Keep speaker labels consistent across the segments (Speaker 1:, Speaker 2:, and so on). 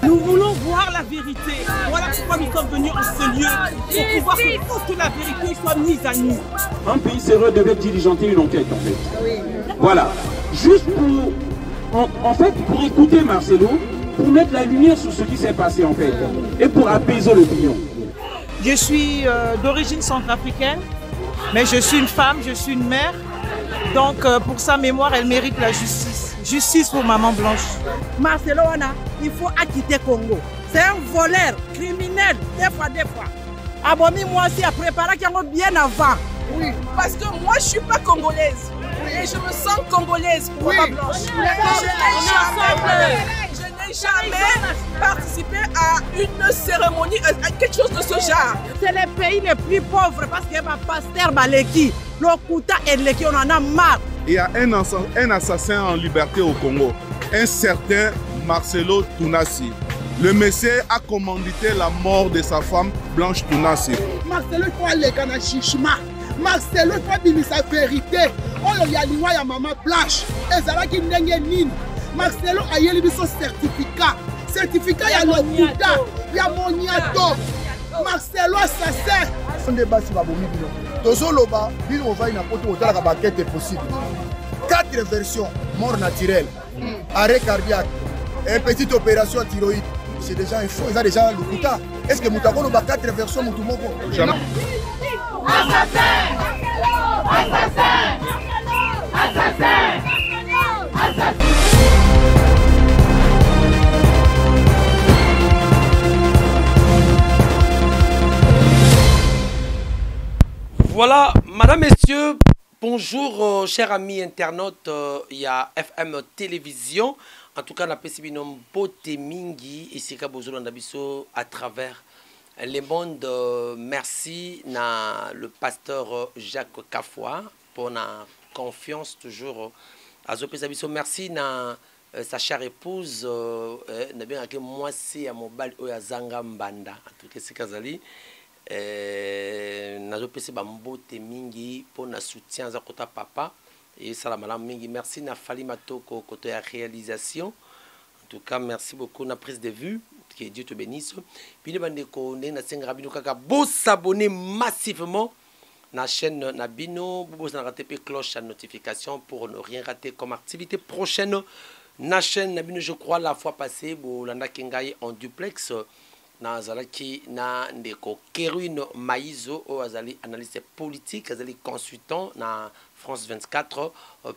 Speaker 1: Nous voulons voir la vérité. Voilà pourquoi nous sommes venus en ce lieu, pour pouvoir que toute la vérité soit mise à nu.
Speaker 2: Un pays sérieux devait diligenter une enquête en fait. Oui. Voilà. Juste pour, en fait, pour écouter Marcelo, pour mettre la lumière sur ce qui s'est passé en fait, et pour apaiser l'opinion.
Speaker 1: Je suis d'origine centrafricaine, mais je suis une femme, je suis une mère. Donc pour sa mémoire, elle mérite la justice. Justice pour Maman Blanche.
Speaker 3: Marcelo Wana, il faut acquitter Congo. C'est un voleur, criminel, des fois. Abomi, moi aussi, a préparé bien avant.
Speaker 4: Oui, parce que moi, je ne suis pas congolaise. Oui. Et je me sens congolaise pour Maman Blanche. Je n'ai jamais participé à une cérémonie, à quelque chose de ce genre.
Speaker 3: C'est le pays le plus pauvre parce qu'il y a un pasteur Baleki. L'Okuta et Leki, on en a marre.
Speaker 5: Il y a un assassin en liberté au Congo, un certain Marcelo Tounassi. Le monsieur a commandité la mort de sa femme Blanche Tounassi.
Speaker 6: Marcelo, il faut aller dans le chichima. Marcelo, il faut dire sa vérité. Oh, il y a l'Iwa, il y a Maman Blanche. Et ça va qui n'est nine. Marcelo a eu son certificat. Certificat, il y a l'Okuta, il y a Moniato. Marcelo assassin. On débat sur la bombe. Tozoloba, on va une apôtre au la baguette possible. 4 versions: mort naturelle, arrêt cardiaque et petite opération thyroïde. C'est déjà un faux, ils ont déjà le Kuta. Est-ce que Moutako a 4 versions Moutoumoko? Jamais.
Speaker 7: Voilà, madame, messieurs, bonjour, chers amis internautes, il y a FM Télévision. En tout cas, on a perçu Bote Mingi ici à travers le monde. Merci à le pasteur Jacques Kafoua pour la confiance toujours à Zopesabiso. Merci à sa chère épouse, moi c'est à Mobile Zanga Mbanda. En tout cas, c'est Kazali. Nazopesi bambote mingi pour na soutien za kota papa et salamala mingi. Merci na Fali Matoko côté la réalisation. En tout cas, merci beaucoup na prise de vue. Que Dieu te bénisse. Puis les bande ko na senga bino kaka bo s'abonner massivement na chaîne na bino, bo na rater cloche à notification pour ne rien rater comme activité prochaine na chaîne na bino. Je crois la fois passée bo landa kengai en duplex. Nazalaki na ndeko Kerwin Maizo o azali analyste politique, azali consultant na France 24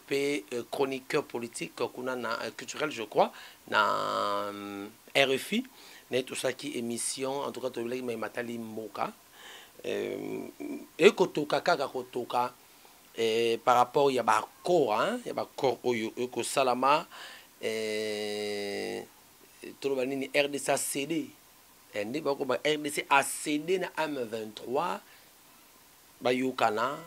Speaker 7: p chroniqueur politique kuna na culturel je crois na RFI na tout ça qui émission en tout cas to leki matali mboka et kotoka kaka kotoka par rapport ya ba corps hein ya ba corps oyo ko salama to ba nini RDC CD RDC a cédé na M23 bayukana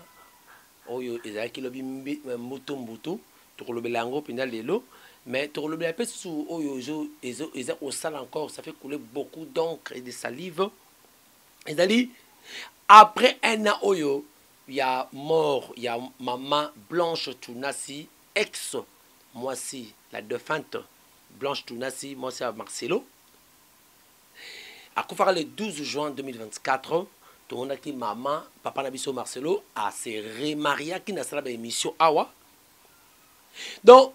Speaker 7: oyo ezaki lobi mbuto mbuto tokolobela yango pina lelo mais tokolobela pe sous oyo ezo au sale encore ça fait couler beaucoup d'encre et de salive ezali après un an oyo il y a mort il y a Maman Blanche Tounassi ex moi si la défunte Blanche Tounassi moi c'est Marcelo. À Koufara le 12 juin 2024, tout le monde a dit maman, papa Nabiso Marcelo a se remarié qui n'a pas émission awa. Donc,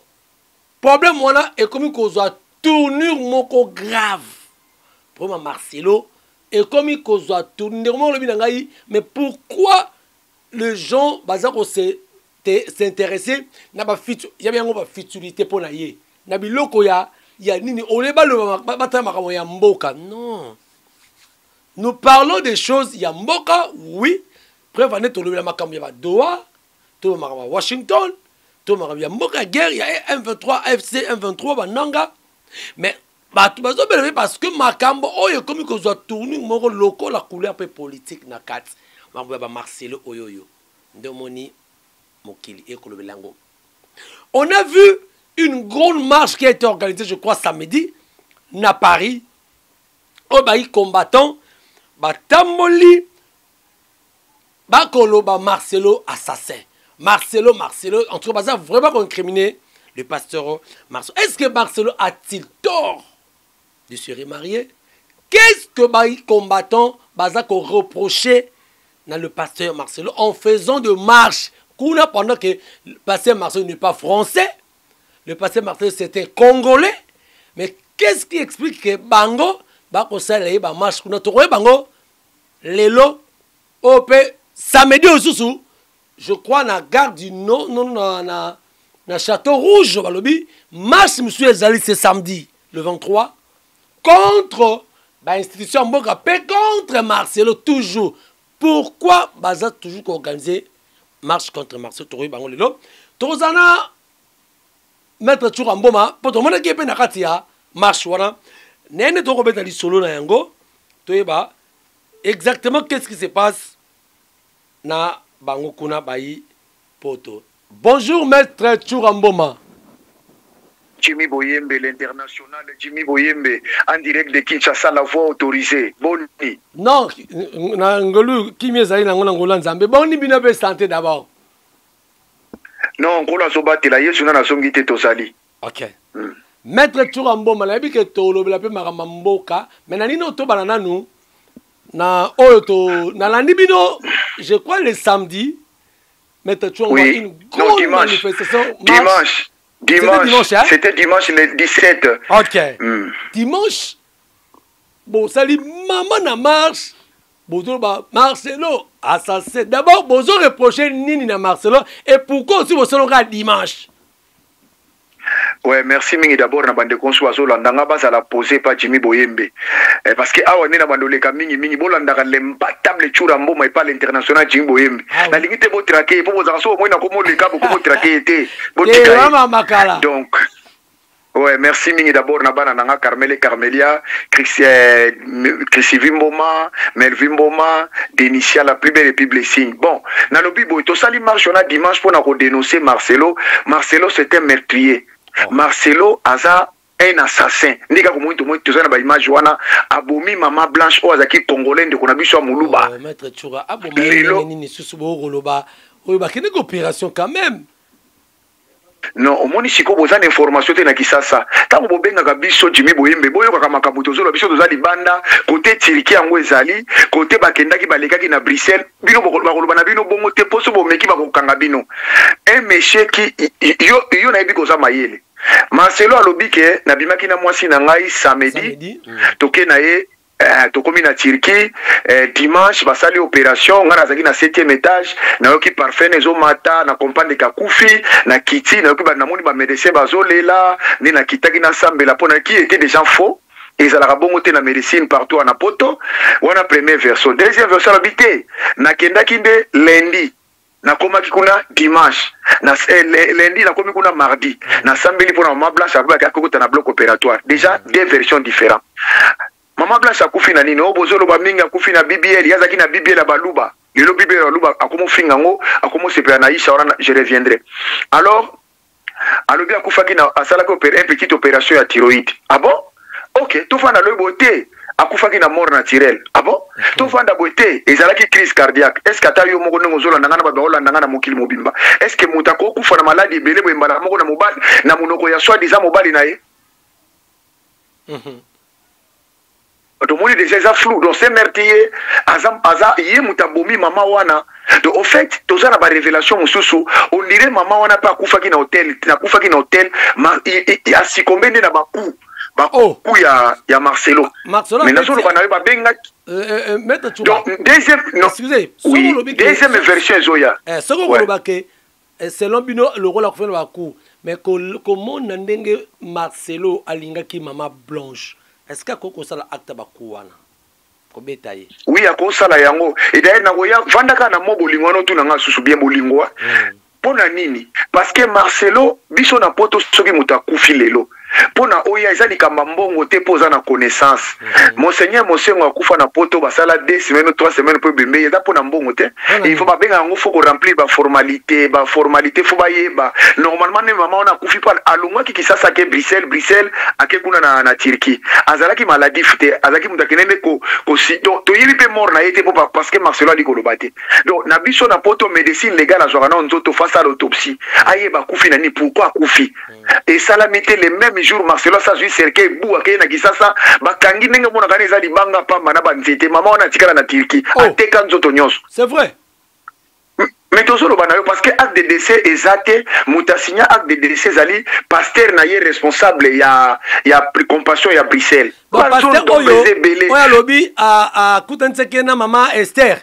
Speaker 7: problème moi est comme qu'on soit tournure moko grave. Pour Marcelo et comme qu'on soit tournure mon le binangai, mais pourquoi les gens bazar s'intéresser n'a pas fit il y a bien une futilité pour naïe. Nabiloko ya nini on est pas le batama ya mboka non. Nous parlons des choses, il y a Mboka, oui. Après, on a Makam ya Doha, tout le Washington, tout le Mboka guerre, il y a M23, FC, M23, Bananga. Mais, parce que Makambo, oh, comme il doit tourner, mon local, la couleur politique, na kat. Marcelo, oyoyo. Demoni, Mokili, et Kolobelango. On a vu une grande marche qui a été organisée, je crois, samedi, à Paris, au bailli combattant. Batamboli Bakolo ba Marcelo assassin. Marcelo, en tout cas, ça a vraiment incriminé le pasteur Marcelo. Est-ce que Marcelo a-t-il tort de se remarier? Qu'est-ce que les combattants ont reproché dans le pasteur Marcelo en faisant de marche pendant que le pasteur Marcelo n'est pas français? Le pasteur Marcelo c'est un Congolais. Mais qu'est-ce qui explique que Bango va marche Bango Lelo OP samedi au Soussou? Je crois na gare du na Château Rouge balobi marche monsieur Ezali c'est samedi le 23 contre l'institution Mboka contre Marcelo toujours. Pourquoi Baza toujours organiser marche contre Marcelo Toroy Bango Lelo? Tozana Maître Churamboma pour tout le monde qui est na katia marche wana nene to kobeta li solo na yango toyeba exactement qu'est-ce qui se passe na bango kuna bayi poto. Bonjour Maître Churamboma.
Speaker 8: Jimmy Boyembe, l'international Jimmy Boyembe, en direct de Kinshasa, la voix autorisée. Boni.
Speaker 7: Non, Ngolu, qui m'est allé dans Angola Nzambe. Boni bina be santé d'abord.
Speaker 8: Non, Ngola Sobate la yesu na songite tosali.
Speaker 7: OK. Maître Churamboma, la bi ke to lo la pe maramamboka, mais na nino to banana nous na oto na landi bino, je crois le samedi. Maître Churamboma une grande manifestation.
Speaker 8: Dimanche, hein? C'était dimanche le 17.
Speaker 7: OK. Dimanche, bon, ça dit maman na marche. Bon, Marcelo, assassin. D'abord, vous reprochez Nini na Marcelo. Et pourquoi aussi vous serez dimanche?
Speaker 8: Ouais, merci mingi d'abord na bande konso landanga basa la poser pas Jimmy Boyembe. Parce que awa na bandole ka mingi bolanda l'imbattable Churamboma et pas l'international Jimmy Boyembe. La limite bo traquer pour vous aso moi na komo le ka bo traquer été. Donc ouais, merci mingi d'abord na bana nanga Carmel et Carmelia, Chrissy Vimboma, Melvin Boma, Denicia la plus belle et plus blessing. Bon, na lobi bo to sali marche on a dimanche pour na ko dénoncer Marcelo. Marcelo c'est un meurtrier. Marcelo aza un assassin. Ndika ko muito tozana ba image wana abomi mama blanche o azaki congolais de kona biso muluba.
Speaker 7: Maître Chura abomi nini susu bo roloba. Oui, ba kene opération quand même.
Speaker 8: Non, au moins ici, comme vous avez information, tu n'as qui ça. Tant que vous avez un biso Jimmy Boyembe, boyo kaka makabuto zolo biso tozali banda côté Tiriki yango ezali côté bakenda ki baleka ki na Bruxelles bino bakoloba na bino bongo te poso bo meki bakokanga bino. Un monsieur qui yo na ebiko za mayele. Marcelo alobi ke na bimaki na mwasi na ngai samedi. Toke na ye tokomi na Turquie dimanche basali opération ngana zaki na 7e étage na yoki parfait nezo mata na compagne ka kufi na kiti na yoki ba namoni ba médecin bazolela ni na kitaki na sambela pona qui était déjà faux et ça la bongo te na médecine partout na poto wana premier version deuxième version habité na kenda kinde lundi na koma kikuna dimanche na lundi na komi kuna mardi na sambeli pona ma blanche abaka kokota na bloc opératoire déjà deux versions différentes. Maman Blanche a koufi na nini obozolo ba minga koufi na BBL yazaki na BBL baluba lelo BBL baluba akomo fingango akomo sepela na isha wana je reviendrai. Alors alobi akufaki na asala ko une petite opération ya thyroïde. Ah bon? OK, tout fa na le beauté akufaki na mort naturelle. Ah bon? Tout fa na beauté ezalaki crise cardiaque. Est-ce que atayo moko ngo zola ndanga na ba Hollande ndanga na mokili mobimba? Est-ce que mutako kufa na maladie belé bo mbala moko na mobali na munoko ya soi-disant mobali na ye? Tout le monde est déjà flou, donc c'est meurtrier. Aza yé mutabomi maman wana. Donc au fait, tout ça na ba révélation mususu. On dirait maman wana pas kufaki na hôtel, na kufaki na hôtel, il a succombé na ba coup. Ba coup ya Marcelo. Mais na solo bana ba benga.
Speaker 7: Maître Chura.
Speaker 8: Donc deuxième non.
Speaker 7: Excusez.
Speaker 8: Oui, deuxième version zoya.
Speaker 7: Soko koloba ke selon bino le rôle a fait ba coup. Mais comment ndenge Marcelo alingaki maman Blanche? Est-ce que koko sala acte bakuwana ko betaye?
Speaker 8: Oui, ako sala yango. Et d'ailleurs na goya vandaka na mo bolingo no tuna nga susu bien bolingo. Pona nini? Parce que Marcelo biso na poto soki muta kufi lelo. pona oya eza likamba mbongo te po za na connaissance monseigneur Mosengo akufa na poto basala 2 semaines 3 semaines po bembe eza pona mbongo te il faut babenga ngo faut ko remplir ba formalité faut bayeba normalement ne maman on a kufi pa alungwa ki kisasa ke Bruxelles ake kuna na Turquie azalaki maladie fute azaki mutakenene ko si donc to yibi pe mort na yete parce que Marcelo a dit ko lobate donc na biso na poto médecine légale azwaka na nzoto face à l'autopsie ayeba kufi nani pourquoi kufi et ça l'a mis les mêmes jours Marcelo sa jui cercueil bou akeye na kisasa bakangi ndenge mona kana eza libanga pamba na banzete maman on a tikala na Turquie ateka nzoto nyonso
Speaker 7: c'est vrai.
Speaker 8: Mais tout ça, parce que acte de décès exact, mutasinya acte de décès zali pasteur na ye responsable ya compassion ya Bruxelles.
Speaker 7: Bon pasteur oya lobi a kutantseke na mama Esther.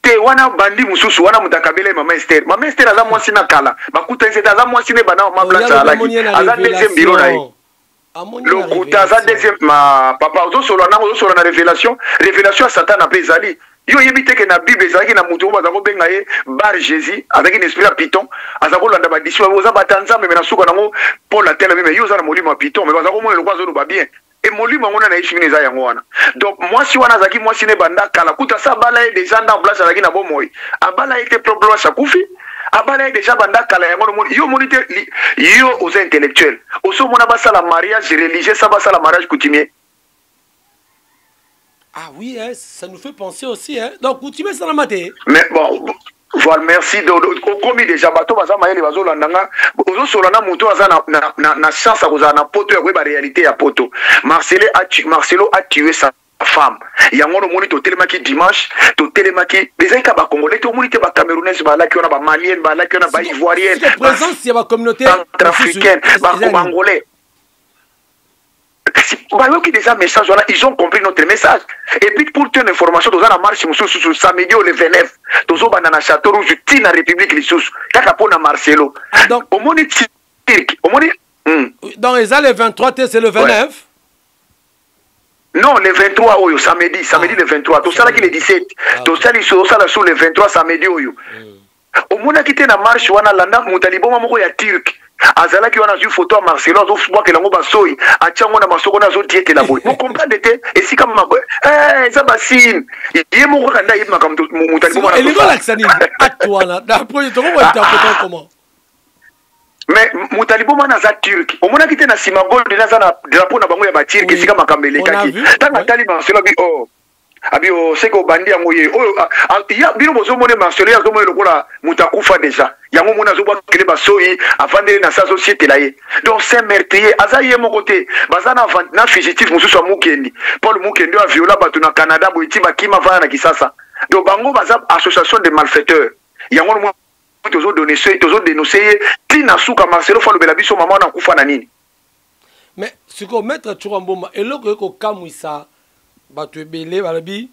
Speaker 8: Te wana bandi mususu wana mutakabele mama Esther. Mama Esther aza mwasi na kala. Bakutanse aza mwasi ne bana mama blanche alaki. Aza deuxième bureau na ye. Le kuta aza deuxième ma papa ozo solo na révélation à Satan na pezali. Yo yebite ke na Bible ezaki na mutu bazako benga ye bar Jésus avec une esprit à Python azako landa ba disi baza batanza mais na suka nango Paul la telle mais yo za na molimo Python mais bazako mo le kwazo ba bien et molimo ngona na ishimine za yango wana donc moi si wana zaki moi si ne banda kala kuta sa bala ye déjà dans place azaki na bomoy abala était problème sa kufi abala ye déjà banda kala yango yo monite yo aux intellectuels oso mona basa la mariage religieux ça basa la mariage coutumier.
Speaker 7: Ah oui, hein, ça nous fait penser aussi. Hein. Donc, coutumier, ça l'a maté.
Speaker 8: Mais bon, voilà, merci. Comme déjà, bateau, baza maïli, bazo landanga, ozo solana muto baza na chance à cause na poto, ouais, ba réalité à poto. Marcelo a tué sa femme. Yango no moni to telemaki dimanche, to telemaki. Les aïka ba congolais, to moni te ba camerounaise, ba la ki on a ba malienne, ba la ki on a ba ivoirienne.
Speaker 7: C'est présence, il y a ba communauté
Speaker 8: africaine, ba congolais. Qui déjà message voilà, ils ont compris notre message et puis pour une information dans la marche sur samedi le 29 dans banana château rouge la République les sous kaka pona Marcelo
Speaker 7: donc
Speaker 8: au moni Turc au moni
Speaker 7: donc ils le 23 c'est le 29
Speaker 8: non le 23 oyo samedi le 23 tout ça là qui le 17 tout ça sur le 23 samedi oyo au mona qui était na marche wana landa mutaliboma moko ya Turc azala ki wana ju photo à Marcelo zo fwa ke lango basoi achango na masoko na zo tiete la boy vous comprenez te et si comme ça basine ye moko kanda ye makam mutaliboma
Speaker 7: et les gars l'accent actuellement d'après tu vois interpréter comment
Speaker 8: mais mutaliboma na za Turc au mona qui était na simagol de na za na drapeau na bango ya ba Turc si kama kambele kaki tanga tali Marcelo bi abio seko bandi yango ye oyo ya bino bozo mone Marcelo ya zo mone lokola mutakufa déjà yango mona zo bakele basoi afandele na sa société la ye donc c'est meurtrier azaye mon côté bazana na fugitif mususu wa mukendi Paul Mukendi a viola bato na Canada boiti bakima vana na kisasa donc bango baza association de malfaiteurs yango mo tozo dénoncer tina suka Marcelo fa lobela biso mama na kufa na nini
Speaker 7: mais siko maître Churamboma eloko ko kamwisa bato ebele balabi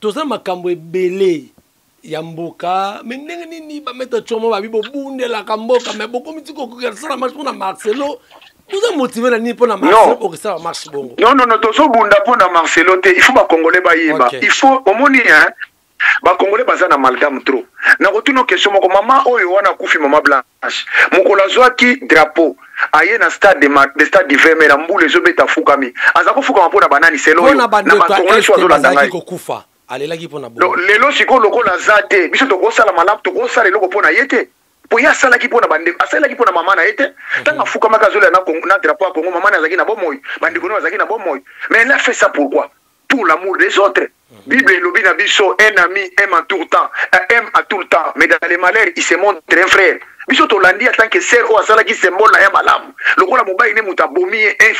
Speaker 7: toza makambo ebele ya mboka mais ndenge nini bamettre chomo babi bobundelaka mboka mais bokomiti kokokesala marche mpona Marcelo toza motive na nini mpona Marcelo kokesala marche bongo
Speaker 8: non tozobunda mpona Marcelo te il faut bakongole bayeba il faut omoni bakongole baza na amalgame trop na kotuna question moko mama oyo wana kufi mama Blanche mokolo azwaki drapeau aye na stade d'hiver mais na mbula ezobeta fukami aza kofukama mpona banani selo na bakongole so azolanda ngai
Speaker 7: kokufa alelaki mpona
Speaker 8: bongo lelo sikoyo lokola aza te biso tokosala malamu tokosala eloko mpona ye te po ye asalaki mpona bandeko asalaki mpona mama na ye te ntango afukamaki azolela na drapeau ya Congo mama na azalaki na bomoi bandeko no bazalaki na bomoi mais elle a fait ça pourquoi pour l'amour des autres. Bible elobi na biso un ami aime à tout le temps mais dans les malheurs il se montre un frère. Biso to landi en tant que sœur o asala ki symbole na ya malamu. Lokola mobali ne mutabomi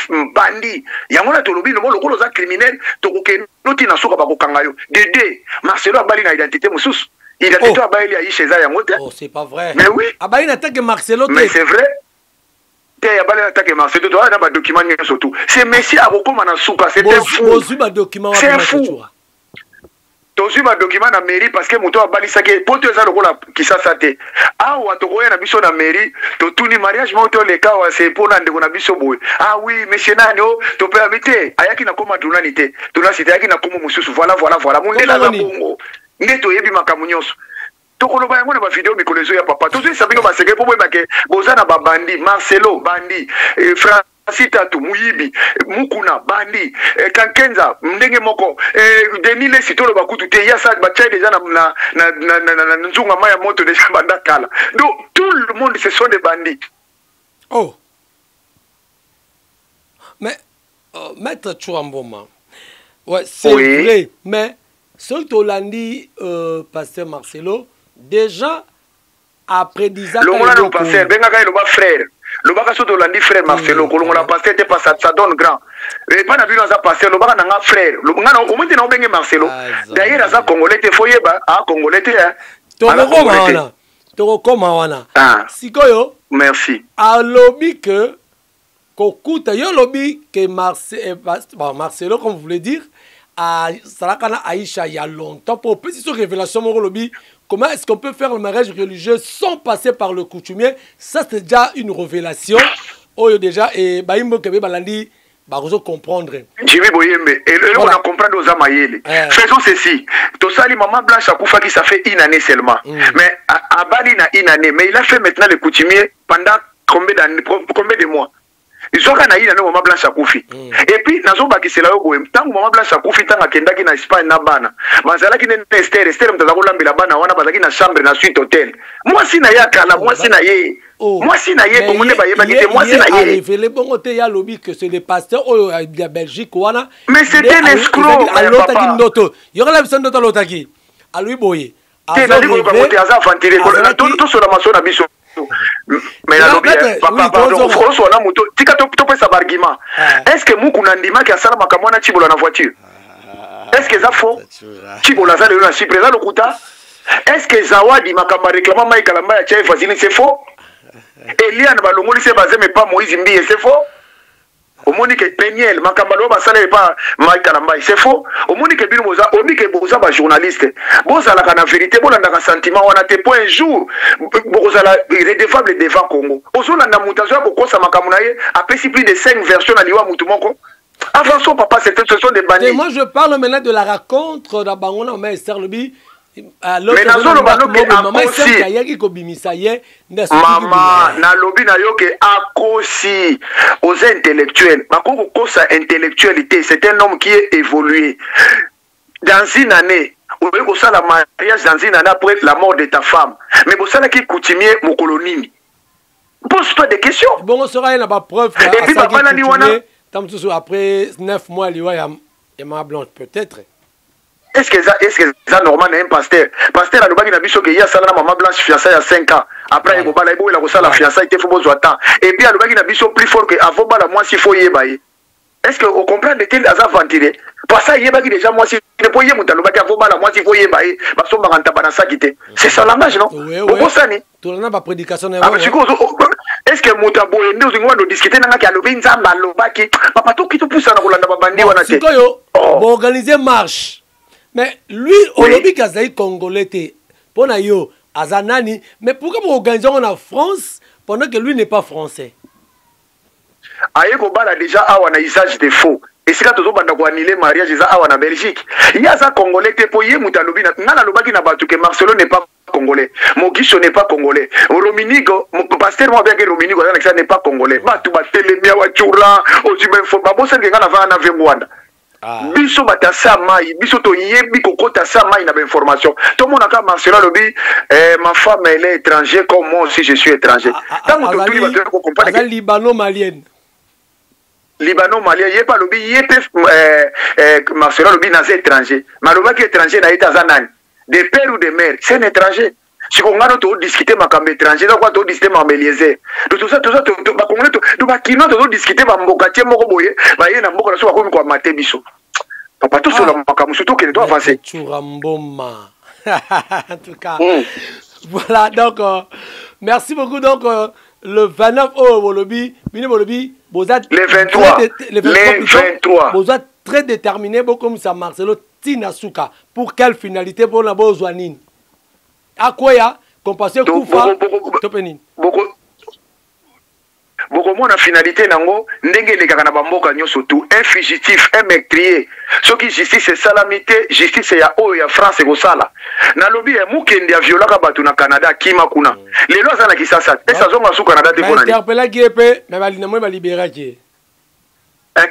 Speaker 8: un bandi. Yango na to lobi no lokolo za criminel to kokeno tina soka ba kokanga yo. Dede Marcelo abali na identité mususu. Identité abali ya Isheza yango te.
Speaker 7: Oh c'est pas vrai.
Speaker 8: Mais oui.
Speaker 7: Abali na que Marcelo te.
Speaker 8: Mais c'est vrai. Abali na que Marcelo to na ba document surtout. C'est Messi a kokoma na suka c'est un fou. C'est un fou. Tozu ba document na mairie parce que moto abali sake poto eza lokola kisasa te awa tokoya na biso na mairie to tuni mariage moto le kawa c'est pona ndeko na biso boy ah oui monsieur nani o to pe habiter ayaki na koma tunani te tunasi te ayaki na komo mususu voilà mondela za bongo ndeto yebi makamu nyonso tokoloba yango na ba vidéo mikolo ezo ya papa tozo sabino ba secret po boyeba ke bozana ba bandi Marcelo bandi Francis Tatu Muyibi Mukuna bandi Kankenza ndenge moko Denis Lesi tolo bakutu te ya sa ba tchai déjà na nzunga maya moto déjà banda kala donc tout le monde ce sont des bandits.
Speaker 7: Oh mais maître Chouamboma ouais c'est vrai mais ce que Tolandi pasteur Marcelo déjà après 10 ans
Speaker 8: le pasteur benga ka le frère le baka so Tolandi frère Marcelo ko la pasteur était pas ça donne grand et pas na bino za pasteur le baka na frère le ngana au moins na benga Marcelo d'ailleurs za congolais te foyeba congolais te
Speaker 7: toko koma wana sikoyo
Speaker 8: merci
Speaker 7: a lobby que kokuta yo lobby que Marcelo comme vous voulez dire à Sarakana Aïcha il y a longtemps pour plus de révélation mon lobby comment est-ce qu'on peut faire le mariage religieux sans passer par le coutumier ça c'est déjà une révélation oh déjà et baimbo kebe balandi barozo comprendre
Speaker 8: Jimmy Boyembe et le on a comprendre aux amayele faisons ceci to sali maman blanche akufa qui ça fait une année seulement mais à Bali na une année mais il a fait maintenant le coutumier pendant combien de mois Isoka na ina no mama blanche akufi et puis nazo bakisela yo boye tangu mama blanche akufi tanga kendaki na Espagne na bana mazalaki ne Esther mtaza kolambela bana wana bazaki na chambre na suite hotel moi sina ya kala moi sina ye moi sina ye comme ne baye bakite moi sina ye
Speaker 7: révélé bongo te ya lobby que c'est le pasteur de Belgique wana
Speaker 8: mais c'était un escroc
Speaker 7: alotaki ndoto yora la biso ndoto alotaki a lui boye
Speaker 8: azali ko côté aza fantire tout sur la maçon na biso mais la lobby papa pardon on a moto tika to pesa argument est-ce que Mukuna ndima ki asala makambo na Chibola na voiture est-ce que ça faux Chibola za le na Chypre za lokuta est-ce que Zawadi makambo réclama Mike Kalamba ya chef Fazili c'est faux Eliane balongoli c'est basé mais pas Moïse Mbiye c'est faux au monique Peniel makambalo basala pas Mike Kalamba c'est faux au monique bino boza omike boza ba journaliste boza la kana vérité bolanda ka sentiment wana te point un jour boza la redevable devant Congo ozola na mutazo ko kosa makambo na ye apesi plus de 5 versions na liwa mutu moko avançons papa ce sont des bandits.
Speaker 7: Moi je parle maintenant de la rencontre da bangona mais Esther Lobi
Speaker 8: mais nazolo banoke akosi mama na lobi na yo ke akosi aux intellectuels bakoko kosa intellectualité c'est un homme qui est évolué dans une année on veut que ça la mariage dans une année après la mort de ta femme mais pour ça là qui coutumier mon colonie pose-toi des questions
Speaker 7: bon on sera une preuve
Speaker 8: et puis papa nani wana
Speaker 7: après 9 mois liwa ya ma blanche peut-être.
Speaker 8: Est-ce que ça normal un pasteur à l'obagi na biso que ya sala na maman blanche fiancée il y a 5 ans après il bala ibo la ko sala fiancée il faut besoin temps et puis à l'obagi na biso plus fort que avant bala moi si faut yeba est-ce que on comprend de tel azar ventilé parce ça yeba qui déjà moi si ne poye muta l'obagi avant bala moi si faut yeba ba so maranta bana ça quitter c'est ça langage non on ça ni
Speaker 7: tout na ba prédication na
Speaker 8: est-ce que muta boye ndio zingwa do discuter na ki alobi nzamba lobaki papa to kitu pusa na kolanda ba bandi wana te
Speaker 7: bon organiser marche. Mais lui, au lobby Kazaï congolais, pour yo, Azanani, mais pourquoi vous organisez en France pendant que lui n'est pas français?
Speaker 8: Aïe, Kobala déjà a un usage de faux. Et si tu as annulé mariage en Belgique, il y a ça congolais, pour y mutalobi, n'a lobaki na batu que Marcelo n'est pas congolais, Mogisho n'est pas congolais, Rominigo, pasteur moi bien que Rominigo n'est pas congolais. Batu batele mia wachura, ozibefo, babosa ngana va na vengwanda. Biso batasa mai biso to yebi kokota sa mai na information tout le monde a Marcelo lobi ma femme elle est étrangère comme moi aussi je suis étranger tant que tout le monde comprend que
Speaker 7: libano-malienne
Speaker 8: yé pas lobi yé Marcelo lobi na étranger maloba qui étranger na état zanani de père ou de mère c'est un étranger si on a tout discuter ma cambe étranger donc tout discuter ma Méliezer tout ça ba congolais tout ba kino tout discuter ba mbokati moko boye ba yé na mboko na so ko ko maté biso papa tout sur la makambo surtout qu'il doit avancer
Speaker 7: Churamboma en tout cas voilà donc merci beaucoup donc le 29 Wolobi Mini Wolobi Bozat
Speaker 8: le 23
Speaker 7: Bozat très déterminé comme ça Marcelo Tinasuka pour quelle finalité pour la Bozwanine à quoi ya compasser Koufa Topenin
Speaker 8: bokomona finalité nango ndenge elekaka na bamboka nyonso tout un fugitif un meurtrier soki justice esalamité justice ya oyo ya France ekosala nalobi mukende ya violaka bato na Canada kima kuna lelo aza na Kisasa esa zonga su Canada te mpona
Speaker 9: interpellaki epe me balinamoi baliberaki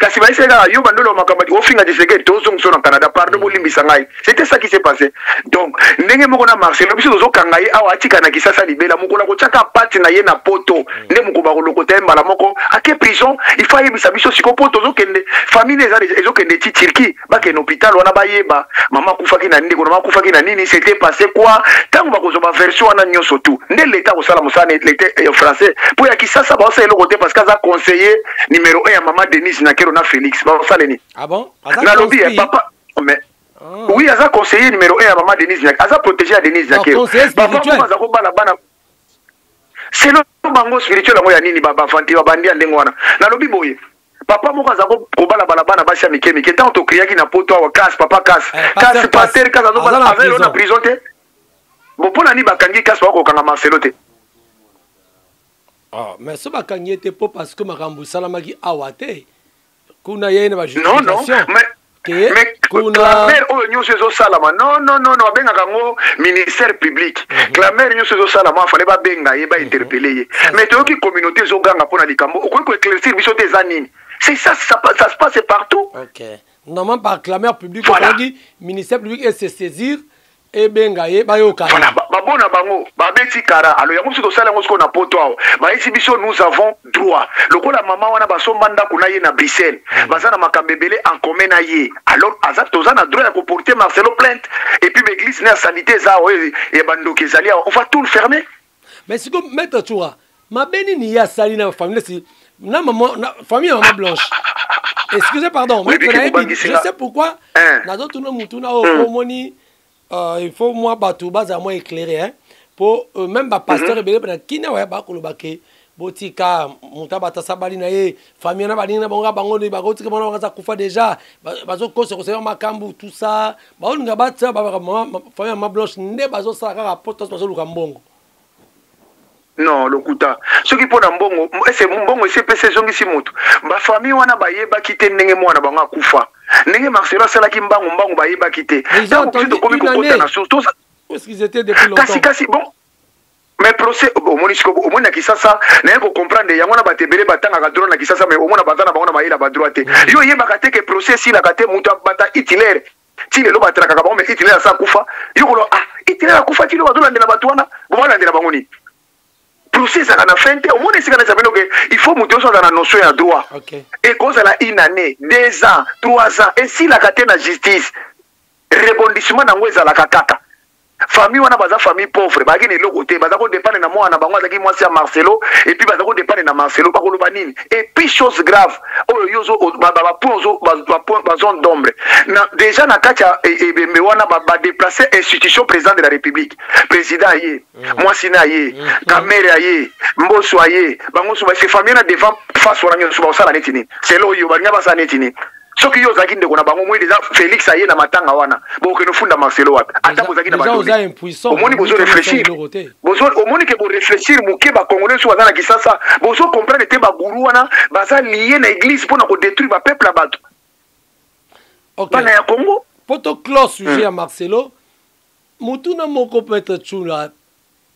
Speaker 8: kasi baiseka yo bandolo makamba ofinga Tshisekedi tozongso na Canada pardon bolimbisa ngai c'était ça qui s'est passé donc ndenge moko na Marcelo biso tozokanga ye awa atika na Kisasa libela mokola kotiaka pati na ye na poto nde mokoba kolokota mbala moko ake prison il faut yebisa biso siko poto tozokende famille ezokende ti Turquie bakende hôpital wana bayeba mama kufaki na ndeko mama kufaki na nini c'était passé quoi tango bakozoba version wana nyonso tout nde l'état kosala mosana l'état français pour ya Kisasa ba osala lokote parce que ça conseiller numéro 1 ya mama Denise Kero na Félix basaleni.
Speaker 9: Ah bon?
Speaker 8: Nalobi papa mais oui, aza conseiller numéro 1 à maman Denise Nyakero, aza protégé à Denise Nyakero. Papa aza ko bala bana. C'est le bango spirituel ngo ya nini baba fanti babandi ndengo wana. Nalobi boye. Papa moko aza ko bala bana basi mike mike tant to kriaki na poto wa casse papa casse. Casse pater casse azo bala avec na prison te. Bon pona ni bakangi casse ba ko kanga Marcelo te.
Speaker 9: Ah mais so bakangi était pas parce que makambu salamaki awate. Kuna yene ba
Speaker 8: non mais kuna mère o nyuso zo salama non benga kango ministère public la mère nyuso zo salama fallait ba benga ye ba interpeller mais to ki communauté zo ganga pona likambo ko éclaircir biso te zanini c'est ça se passe partout.
Speaker 9: OK normalement par clameur public voilà. Ministère public et se saisir et benga ye ba yoka
Speaker 8: voilà babona bango babeti kara alors yango sito sala ngo na poto awo ba biso nous avons droit lokola mama wana basomba ndako na ye na Bruxelles bazana makambebele en commun na ye alors azat tozana droit ya porter Marcelo plainte et puis l'église na sanité za et bandoki zali on va tout le fermer
Speaker 9: mais si comme mettre toi ma beni ni ya sali na famille si na maman na famille maman blanche excusez pardon mais je sais pourquoi na d'autres no mutuna au moni il faut moi bateau baza moi éclairé hein pour même ba pasteur belé na kina wa ba kolobake botika mutabata sabali na ye famille na balinga bonga bango ni bagotika mona ngaza kufa déjà bazo kose kose makambu tout ça ba olinga batsa ba famille ma blanche nde bazo sala ka potos bazo luka mbongo
Speaker 8: non lokuta soki pona mbongo ese mbongo ese pese zongi si mutu ba famille wana ba yeba kite ndenge mwana banga kufa ndenge Marcelo sala ki mbango ba yeba kite donc plutôt comme kokota na surtout
Speaker 9: est-ce qu'ils étaient depuis longtemps
Speaker 8: kasi bon mais procès au mona Kisasa na ko comprendre yango na batebele batanga ka drone na Kisasa mais au mona bazana bango na mayela ba droite yo yeba ka te que procès si la ka te mutu bata Hitler ti lelo batraka ka bango mais Hitler sa kufa yo ko Hitler akufa ti lo bazola ndela batwana bo bala ndela bango ni procès à la fin au moins il faut monter dans la notion de droit et cause la une année 2 ans 3 ans et si la catena la justice rebondissement na ngweza la kakaka famille wana baza famille pauvre ba kini lokote baza ko dépendre na moi na bango azaki moi c'est Marcelo et puis baza ko dépendre na Marcelo ba ko lobanini et puis chose grave oyo yozo ba zone d'ombre na déjà na kacha et wana ba déplacer institution président de la République président yé moi sina yé caméra yé mboso yé bango so ba se famille na devant face wana nyo so ba sala netini c'est lo yo ba nya ba sa netini soki yo zaki ndeko na bango moi déjà Félix aye na matanga wana bo ke no funda Marcelo wapi ata bozaki na bato omoni bozo réfléchir bozo omoni ke bo réfléchir muke ba congolais so bazana Kisasa bozo comprendre te ba guru wana baza lié na église pour na ko détruire ba peuple bato bana ya Congo
Speaker 9: poto close sujet à Marcelo mutuna moko peut-être chula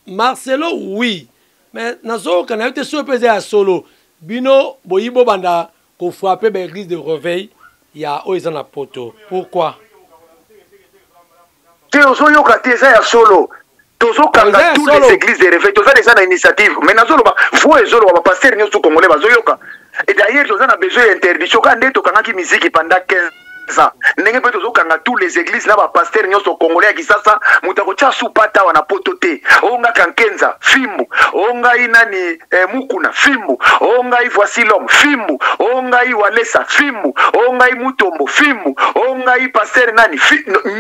Speaker 9: Marcelo oui mais nazo kana yote so pese ya solo bino boyibo banda ko frapper ba église de réveil il y a Oizana Poto. Pourquoi?
Speaker 8: Tozo yoka te za ya solo. Tozo kanga toutes les églises de réveil. Tozo déjà na initiative. Mais nazolo ba vous ezolo ba pasteur nyoso congolais bazo yoka. Et d'ailleurs tozo na besoin d'interdiction quand ndeto kanga ki musique pendant 15 ans. Ndenge pe tozo kanga tous les églises là ba pasteur nyoso congolais Kisasa mutako cha supata wana poto te. Onga kankenza fimbu. Onga inani mukuna fimbu. Onga i voici l'homme fimbu. Onga i walesa fimbu. Onga i mutombo fimbu. Onga i pasteur nani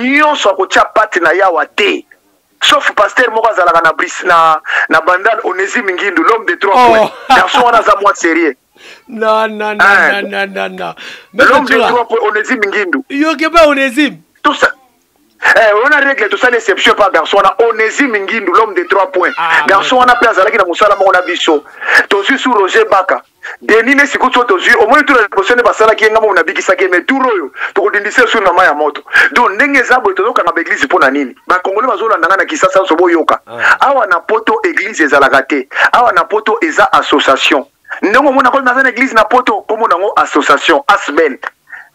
Speaker 8: nyonso akocha pati na yawa te. Sauf pasteur moko azalaka na bris na bandal Onésime Ngindu l'homme de 3 points. Garçon wana za moi sérieux.
Speaker 9: Non.
Speaker 8: L'homme de 3 points Onésime Ngindu.
Speaker 9: Yo ke pas Onésime.
Speaker 8: Tout ça. On a réglé tout ça, l'exception par garçon. On a Onésime Ngindu, l'homme de 3 points. Garçon, on a pris Azalaki dans Moussala, on a biso. Tosu sur Roger Baka. Denis ne sikuto tosu. Au moins, tout le monde ne passe pas qui est on a biki sake, mais tout royo. Tu peux dire sur la main à moto. Donc, n'engezabo, tu dois quand même église pour Nanini. Ma Congolais, Mazola, Nana, qui s'assoit sur Boyoka. Awa na poto église et Zalagate. Awa na poto eza association. Non, on a dans une église na poto, comme on a association, Asbel.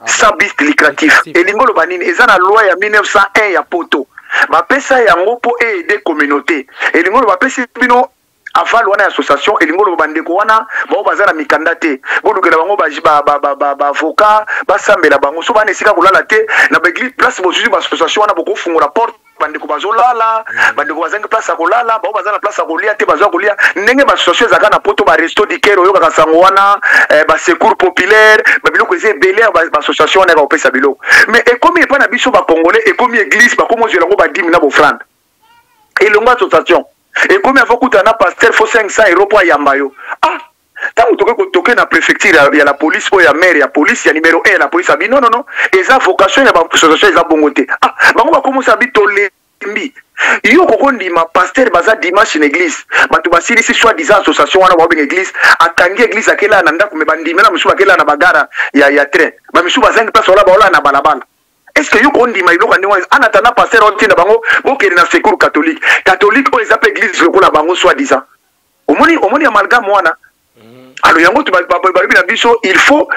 Speaker 8: Sans but lucratif. Et l'ingolo banini, ils ont la loi ya 1901 ya poto. Ma pesa ya ngopo et aider communauté. Et l'ingolo va pesa bino aval wana association et l'ingolo bandeko wana ba bazana mikandate. Bo lukela bango ba avocat, ba sambela bango so ba nesika kolala te na ba église place bo juge ba association wana boko fungola porte bandeko bazolala, bandeko bazanga place ya kolala, ba bazana place ya kolia te bazwa kolia. Ndenge ba association zaka na poto ba resto di kero yo kaka sango wana ba secours populaire, ba biloko eze belé ba association wana ba opesa biloko. Mais et comme il pas na biso ba congolais et comme église ba komo zelango ba 10 000 na bo frande. Et longo association. Et comme il faut kutana pasteur faut 500 € pour yamba yo. Ah tant que toquer na préfecture il y a la police ou il y a maire il y a police il y a numéro 1 la police a dit non et ça vocation il y a association ils a bongoté ah bango ba commencer à bitoler mbi yo kokondi ma pasteur baza dimanche na église batu basili si soit disant association wana ba église atangi église akela na ndako me bandi mena musu bakela na bagara ya train ba musu bazangi place wala ba na balabala. Est-ce que vous avez dit en attendant passer au temps bango bokeli na secours catholique o ezapa église lokola bango soi disant omoni amalgame wana alors yango tu na biso il faut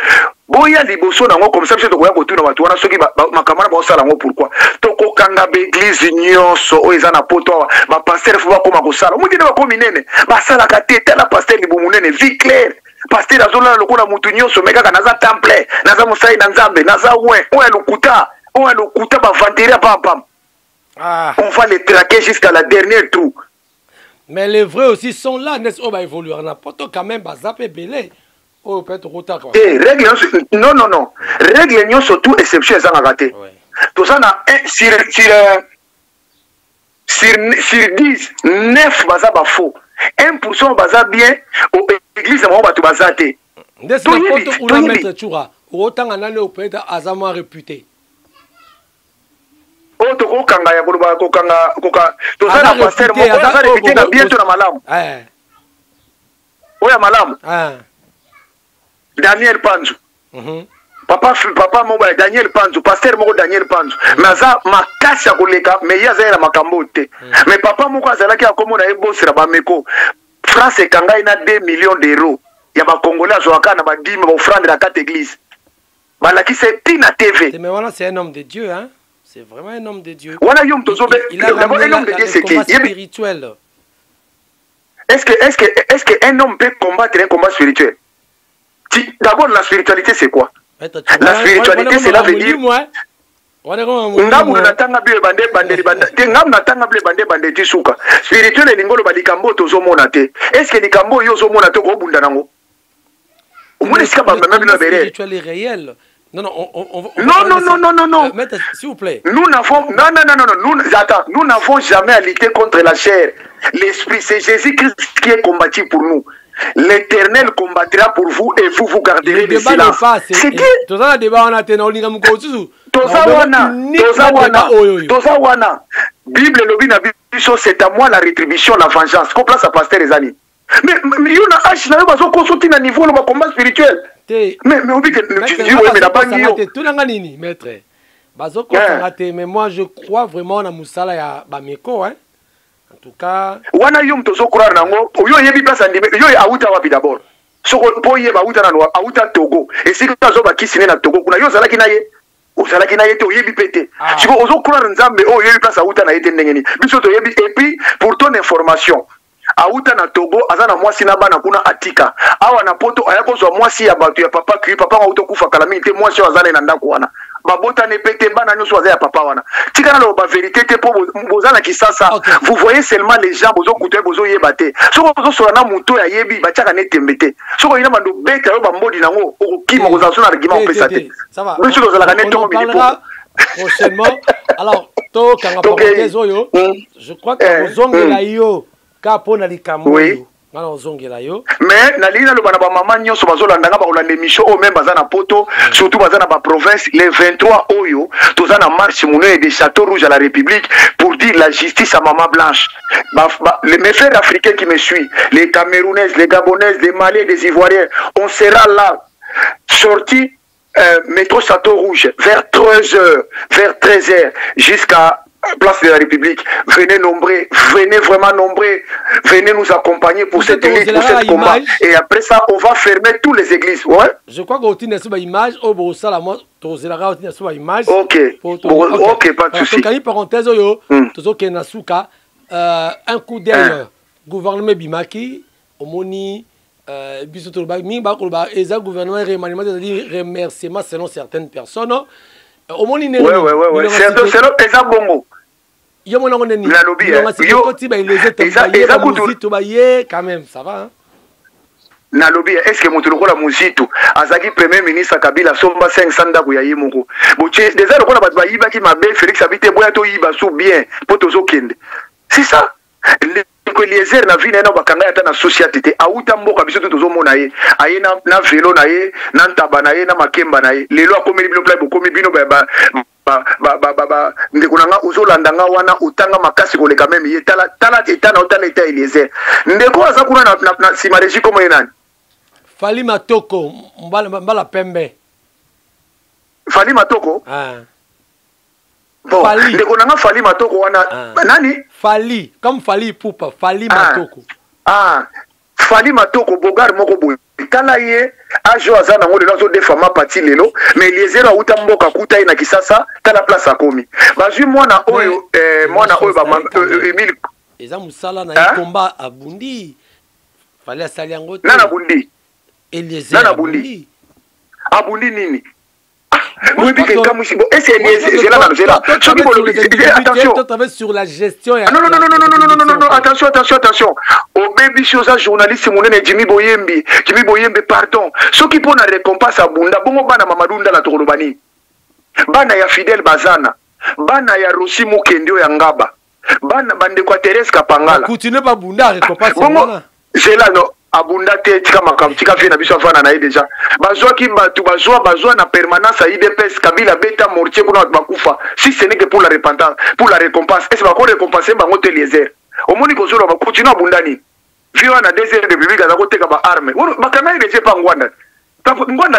Speaker 8: boya liboso nango comme ça biso to koya kotuna batu wana soki makamana ba osala ngo pourquoi to kokanga be église nyonso o eza na poto ba pasteur faut ba koma kosala omoni ba komi nene ba sala ka tete la pasteur libo munene vie claire pasteur azola lokola mutu nyonso meka naza temple naza musai na nzambe naza oya lokuta on a le couteau va vendre pam. On va les traquer jusqu'à la dernière trou.
Speaker 9: Mais les vrais aussi sont là, n'est-ce pas? On va évoluer. On a pas quand même zappé belé. Oh, peut-être retard quoi.
Speaker 8: Règle non. Règle non surtout exception ça a raté. Tout ça na sur 10, 9 baza ba faux. 1% baza bien au église on va tout bazater.
Speaker 9: N'est-ce pas pour la mettre Tchoura? Autant en aller au peut-être azama réputé.
Speaker 8: Oh to kokanga ya buluba kokanga to sana pasteur mo ko za répéter na bientôt na malamu oya malamu Daniel Panzu papa mo ba Daniel Panzu pasteur mo Daniel Panzu maza makasha koleka mais ya za makambo te mais papa mo ko azalaki akomona ebosira ba meko France kanga ina 2 millions d'euros ya ba congolais azwaka na ba dîme ba offrande na 4 églises balaki c'est Tina TV
Speaker 9: mais voilà c'est un homme de Dieu hein. C'est vraiment un homme de Dieu.
Speaker 8: Il a d'abord un homme de Dieu, c'est qui
Speaker 9: spirituel.
Speaker 8: Est-ce qu'un homme peut combattre un combat spirituel? D'abord, la spiritualité, c'est quoi? La spiritualité, c'est là veut dire. Spirituel, est-ce que les cambo yozo monate ko bunda nango?
Speaker 9: Spirituel est réel. Non.
Speaker 8: Non.
Speaker 9: Maître, s'il vous plaît.
Speaker 8: Nous n'avons jamais à lutter contre la chair. L'esprit, c'est Jésus-Christ qui est combattu pour nous. L'Éternel combattra pour vous et vous garderez le silence. C'est qui?
Speaker 9: Toza débat on a tenu on linga mukozu.
Speaker 8: Toza wana. Bible lobi na biso c'est à moi la rétribution, la vengeance. Qu'on place à pasteur les amis. Mais yo na H na yo bazo consulter na niveau le combat spirituel. Mais on dit que tu dis oui mais la banque yo.
Speaker 9: Tout nanga nini maître. Bazo ko raté mais moi je crois vraiment na musala ya bameko hein. En tout cas,
Speaker 8: wana yo mtozo croire nango yo yebi place ndime yo auta wapi d'abord. Soko poye ba auta na auta Togo. Et si ka zo ba kisine na Togo kuna yo zalaki na ye. Ozalaki na ye te oyebi pété. Si vous ozo croire nzambe oh yebi place auta na yete ndengeni. Biso to yebi et puis pour ton information Aouta na Togo azana mwasi na bana kuna atika awa na poto ayako zo mwasi ya batu ya papa ki papa auto kufa kalami te mwasi azana na ndako wana babota ne pete bana nyoso azaya papa wana tika na lo ba vérité te po bozana kisasa vous voyez seulement les gens bozo kutoye bozo yebate soko bozo so na muto ya yebi bachaka ne tembete soko ina mando beka yo ba mbodi nango okima bozo so na argument opesa te
Speaker 9: ça va
Speaker 8: biso zo la ne to midi
Speaker 9: prochainement alors to kanga parenthèse oyo je crois que bozongela yo kapona likambo
Speaker 8: mais na lina lo bana ba mama nyonso bazolanda nga bakolanda émission o même baza na poto surtout baza na ba province les 23 oyo toza na marche monnaie des châteaux rouges à la République pour dire la justice à Maman Blanche. Mes frères africains qui me suivent, les Camerounaises, les Gabonaises, les Maliens, les Ivoiriens, on sera là sorti métro Château Rouge vers 13h, jusqu'à place de la République. Venez nombreux, venez vraiment nombreux, venez nous accompagner pour cette lutte, pour ce combat. Et après ça, on va fermer toutes les églises. Ouais?
Speaker 9: Je crois qu'on a une image. Ok,
Speaker 8: pas de souci.
Speaker 9: Parenthèse, un coup d'œil, gouvernement Bimaki, Omoni, gouvernement remerciement selon certaines personnes. Ouais. C'est ça, bongo. Quand même, ça va, hein?
Speaker 8: Na lobby, est-ce que Moutouko la Mouzitou, Azaki Premier ministre Kabila Somba 500 Dabuya Yemoko. Déjà, le rôle de Bayiba qui m'a bien Félix habité Boyato Yiba sous bien, Potozo Kende. C'est ça. Eliezer na vie na bakanga ata na société auta mboka biso tozo mona ye aye na vélo na ye na ntaba na ye na makemba na ye lelo akomeli bino plan bokomi bino ba ndeko nanga ozolanda nga wana utanga makasi koleka meme ye tala etana otala eta Eliezer ndeko aza kuna na sima regi komo yenani
Speaker 9: Fali Matoko mbala pembe
Speaker 8: Fali Matoko bon ndeko nanga Fali Matoko wana nani
Speaker 9: Fali comme Fali Poupa Fali Matoko
Speaker 8: Fali Matoko bogar moko boy tala ye ajo azana ngole lazo defama pati lelo mais Eliezer auta mboka kuta ina kisasa tala place akomi bazui mwana oyo ba Emile
Speaker 9: eza musala na combat abundi Fali asali yango te
Speaker 8: nana bundi
Speaker 9: Eliezer
Speaker 8: nana bundi abundi nini oui,
Speaker 9: sur la gestion.
Speaker 8: Non, attention. Au baby chose journaliste monene Jimmy Boyembe, pardon. Ceux qui prennent la récompense à Bunda, bon bana Mamadunda la Torobani. Bana ya Fidel Bazana, bana ya Rossi Mukendio ya Ngaba, bana bande kwa Thérèse Kapangala.
Speaker 9: Continue pas Bunda récompense.
Speaker 8: C'est là non. Abunda te tika makam tika fe na biso afana na ye déjà bazwa ki batu bazwa na permanence à IDPS Kabila beta mortier kuna bakufa si ce n'est que pour la repentance pour la récompense est-ce va encore récompenser bango te Eliezer omoni kozolo ba continue abundani viwa na désert de République za koteka ba arme bakanga ile pas ngwanda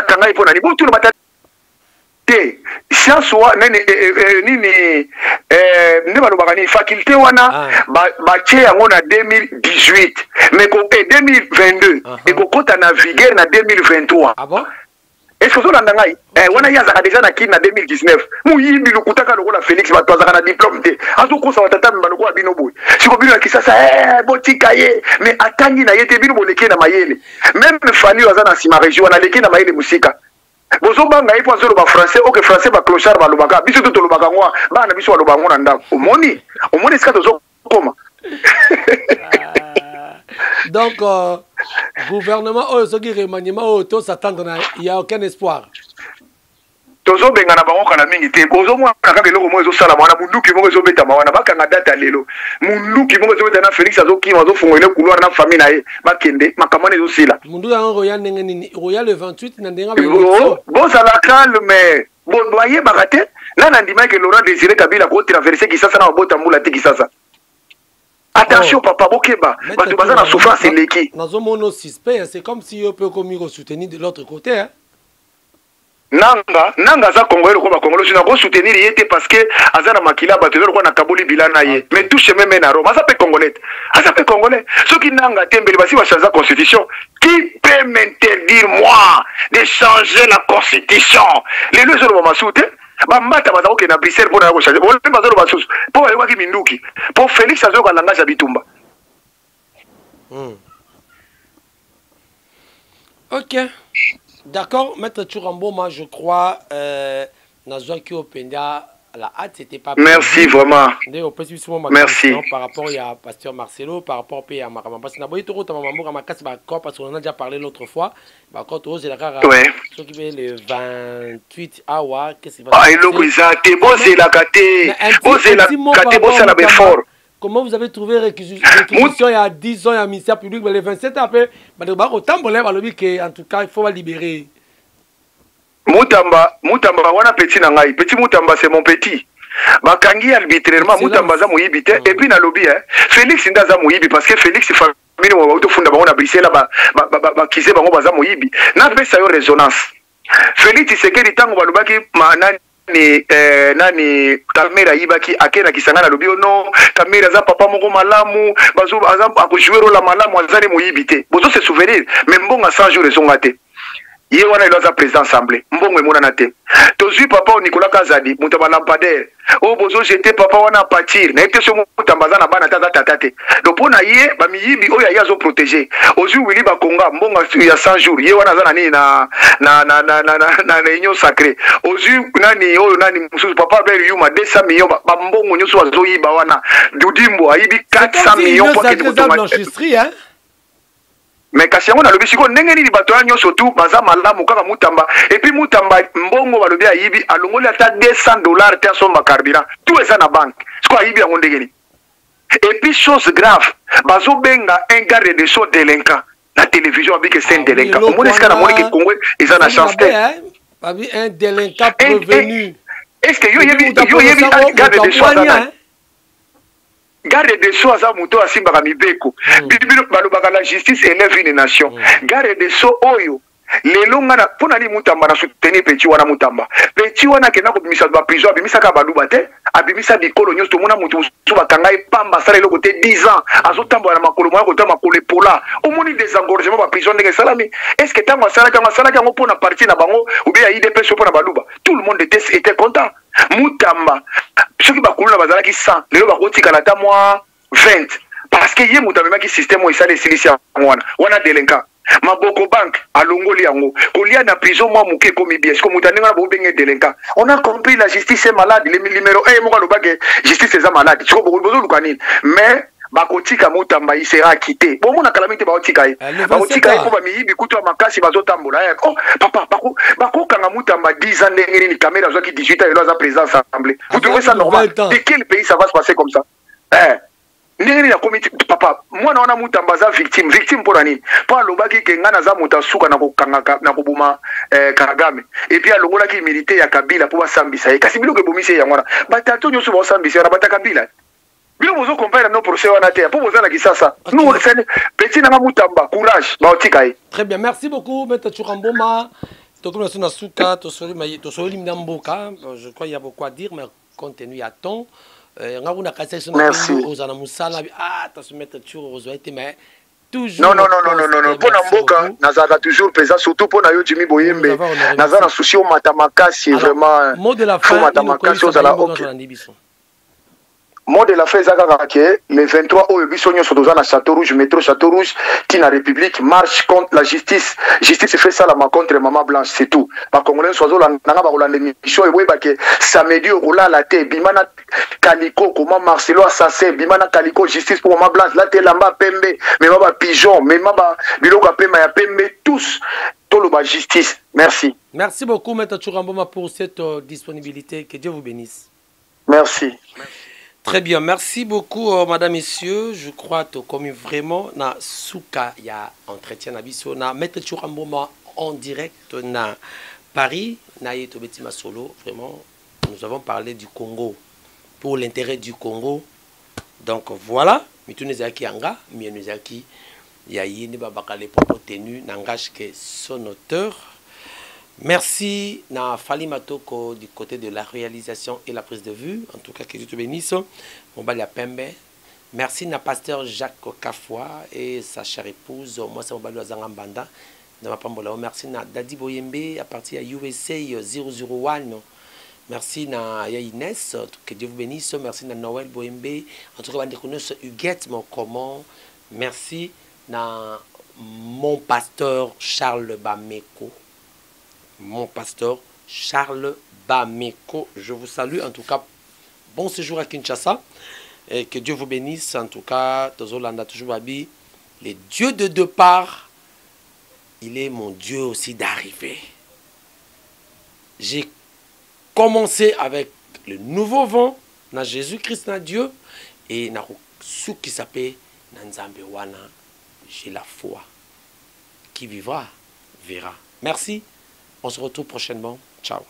Speaker 8: kanga ipo na ni botu bata te siaswa nini ndeba lo bakani faculté wana ba che yango na 2018 mais ko 2022 et ko kota na vigueur na 2023
Speaker 9: ah bon
Speaker 8: est-ce que ça ndangai wana yaza déjà na kin na 2019 muyibi lukutaka lokola Félix batwaza na diplôme te azuko sa watata mbalo kwa bino boy siko bino na kisasa botika ye mais atangi na yete bino boleke na mayele même Fali waza na sima région na leke na mayele musika bozo banga ipo azolo ba français ok français ba clochard ba lobaka biso to lobaka ngwa bana biso ba lobanga na ndako omoni sika tozo koma
Speaker 9: donc gouvernement ceux qui remaniement auto s'attendre il y a aucun espoir
Speaker 8: tozo benga na bango kana mingi te bozo mwa kaka eloko mo ezo sala mwana munduki mo ezo beta mawana bakanga data lelo munduki mo ezo beta na Félix azoki azo fungole couloir na famille na ye bakende makamane ezo sila
Speaker 9: mundu yango royal nengeni royal le 28 na ndenga
Speaker 8: bon ça la calme bon doyer barate na ndima ke Laurent Désiré Kabila ko traverser kisasa na bota mbula te kisasa attention papa bokeba bato baza na souffrance eleki
Speaker 9: nazo mono suspect c'est comme si on peut commis soutenir de l'autre côté hein
Speaker 8: nanga za congolais ko ba congolais na ko soutenir yete parce que azana makila bato ko na kaboli bilana ye mais touche même na Roma ça peut congolais ceux qui nanga tembele basi ba changer la constitution qui peut m'interdire moi de changer la constitution les deux jours ba soute ba mbata ba zaoke na Bruxelles pour na ko changer bon ba zoro ba soso pour wa ki minduki pour Félix azoka langage bitumba
Speaker 9: OK. D'accord, Maître Tchourambo, moi je crois Nazwaki Openda, la hâte c'était pas
Speaker 8: merci vraiment.
Speaker 9: Merci. Par rapport à Pasteur Marcelo, par rapport à Makamamba. Parce que n'a pas eu trop de mamambo à ma casse parce qu'on a déjà parlé l'autre fois. Par contre, c'est la rare. Ce qui est le 28 awa, qu'est-ce qui va se passer?
Speaker 8: Ah, il c'est la kate. Bosé la kate, bosé la fort.
Speaker 9: comment vous avez trouvé réquisition il y a 10 ans, il y a un ministère public, mais les 27 après, en tout cas, il faut libérer.
Speaker 8: Moutamba, wana petit na ngai. Petit Moutamba, c'est mon petit. Bakangi arbitrairement, Moutamba za mouyibite. Et puis na lobby, Félix Ndaza moyibi, parce que Félix famille wa autofunda bango na Bruxelles ba kize bango baza moyibi. Na pesa yo résonance. Félix Tshisekedi tango balobaki nani kamera yibaki akena kisangana lobi no kamera za papa moko malamu bazo akojouer la malamu azali moyibite. Bozo se souvenir, mais mbonga 100 jours ezongate. Ye wana iloza président assemblée mbongo emonana te tozwi papa o Nicolas Kazadi mutu ba lampadaire o bozo jeter papa wana partir na ete so mutu ambaza na bana tata tata te donc pona ye ba miyibi oyo ya zo protéger ozwi Willy Bakonga mbongo ya 100 jours ye wana za na nini na réunion sacrée ozwi nani oyo nani mususu papa Bel Yuma 200 millions ba mbongo nyoso azo yiba wana Dudimbo ayibi 400 millions pour que
Speaker 9: hein.
Speaker 8: Mais kasi yango na lobi siko ndenge nini bato ya nyonso tu baza malamu kaka Moutamba et puis Moutamba mbongo balobi ayibi alongoli ata $200 te asomba carburant tout eza na banque siko ayibi yango ndenge nini et puis chose grave bazo benga un garde de sceaux délinquant na télévision abike c'est un délinquant au moins esika na moni ke Congo eza na chance te
Speaker 9: un délinquant prévenu
Speaker 8: est-ce que yo yebi garde de sceaux garde de sceaux aza muto asimbaka mibeko bibino balobaka la justice élève une nation garde de sceaux oyo lelo ngana pona ni Moutamba na soutenir petit wana Moutamba petit wana kena ko bimisa ba prison abimisa ka baluba te abimisa bikolo nyonso to mona mutu so bakanga epamba sala eloko te 10 ans azotambola na makolo moya kotama makolo epola omoni désengorgement ba prison ndenge salami est-ce que tango sala kango pona parti na bango ou bien IDP so pona baluba tout le monde était content Moutamba soki bakuluna bazalaki 100 lelo bakotika na ta moi 20 parce que ye Moutamba maki système o isale silisia wana délinquant Maboko Bank alongoli yango kolia na prison moi muke komi bien ko mutanenga bo benge délinquant on a compris la justice est malade le numéro 1 mo kaloba que justice est malade siko bozo lukanini mais bakotika Moutamba il sera quitté bon mona calamité baotika ko ba miyibi kutu makasi bazotambola oh papa bako kanga Moutamba 10 ans ndenge ni caméra zo ki 18 ans il a président assemblée vous trouvez ça normal de quel pays ça va se passer comme ça ndenge na comité papa mwana wana Moutamba za victime pour nani pour alobaki ke ngana za muta suka na kokanga na kobuma Kagame et puis alongola ki milité ya Kabila pour basambisa ye kasi biloko bomise ya ngwana batato nyoso ba sambisa na bataka Kabila bilo bozo compare no procès wana te pour boza na kisasa nous petit na Moutamba courage ba otika ye.
Speaker 9: Très bien, merci beaucoup Maître Churamboma tokuna suna suka to soli mnamboka je crois il y a beaucoup à dire mais compte tenu à temps.
Speaker 8: Merci.
Speaker 9: Toujours.
Speaker 8: Non. Pour Namboka, Nazara toujours présent, surtout pour Nayo Jimmy Boyembe. Nazara souci au Matamakasi, vraiment.
Speaker 9: Mot de la fin.
Speaker 8: Mot de la fin, le 23 au Bissonio Sodoza na Château Rouge, métro Château Rouge, qui na République marche contre la justice. Justice fait ça la contre Maman Blanche, c'est tout. Par Congolais, soiseau, la nanga ba l'émission et oui, que samedi au la la té, bimana Kaliko, comment Marcelo assassin, bimana Kaliko, justice pour Maman Blanche, la té lamba pembe, mais ma pigeon, mais ma biloko pembe, ya pembe, tous. Tout le justice. Merci.
Speaker 9: Merci beaucoup, Maître Churamboma, pour cette disponibilité. Que Dieu vous bénisse.
Speaker 8: Merci.
Speaker 9: Très bien, merci beaucoup, madame, messieurs. Je crois que comme vraiment, na souka ya entretien na biso na Maître Churamboma en direct na Paris, na yeto betima solo. Vraiment, nous avons parlé du Congo pour l'intérêt du Congo. Donc voilà, mitunezaki anga, mienezaki yayi ne babaka les propos tenus n'engage que son auteur. Merci na Fali Matoko du côté de la réalisation et la prise de vue. En tout cas, que Dieu te bénisse. Mobali Pembe. Merci na pasteur Jacques Kafoua et sa chère épouse. Moi, c'est Mobali Azangambanda. Merci na Dadi Boyembe à partir de USA 001. Merci na Inès. Que Dieu vous bénisse. Merci na Noël Boyembe. En tout cas, on connaît Huguette, mon comment. Merci na mon pasteur Charles Bameko. Mon pasteur Charles Bameko. Je vous salue. En tout cas, bon séjour à Kinshasa. Et que Dieu vous bénisse. En tout cas, Tozolanda toujours Babi. Le Dieu de départ, il est mon Dieu aussi d'arrivée. J'ai commencé avec le nouveau vent, na Jésus-Christ, na Dieu. Et na
Speaker 7: soki sape na nzambe wana, j'ai la foi. Qui vivra verra. Merci. On se retrouve prochainement. Ciao.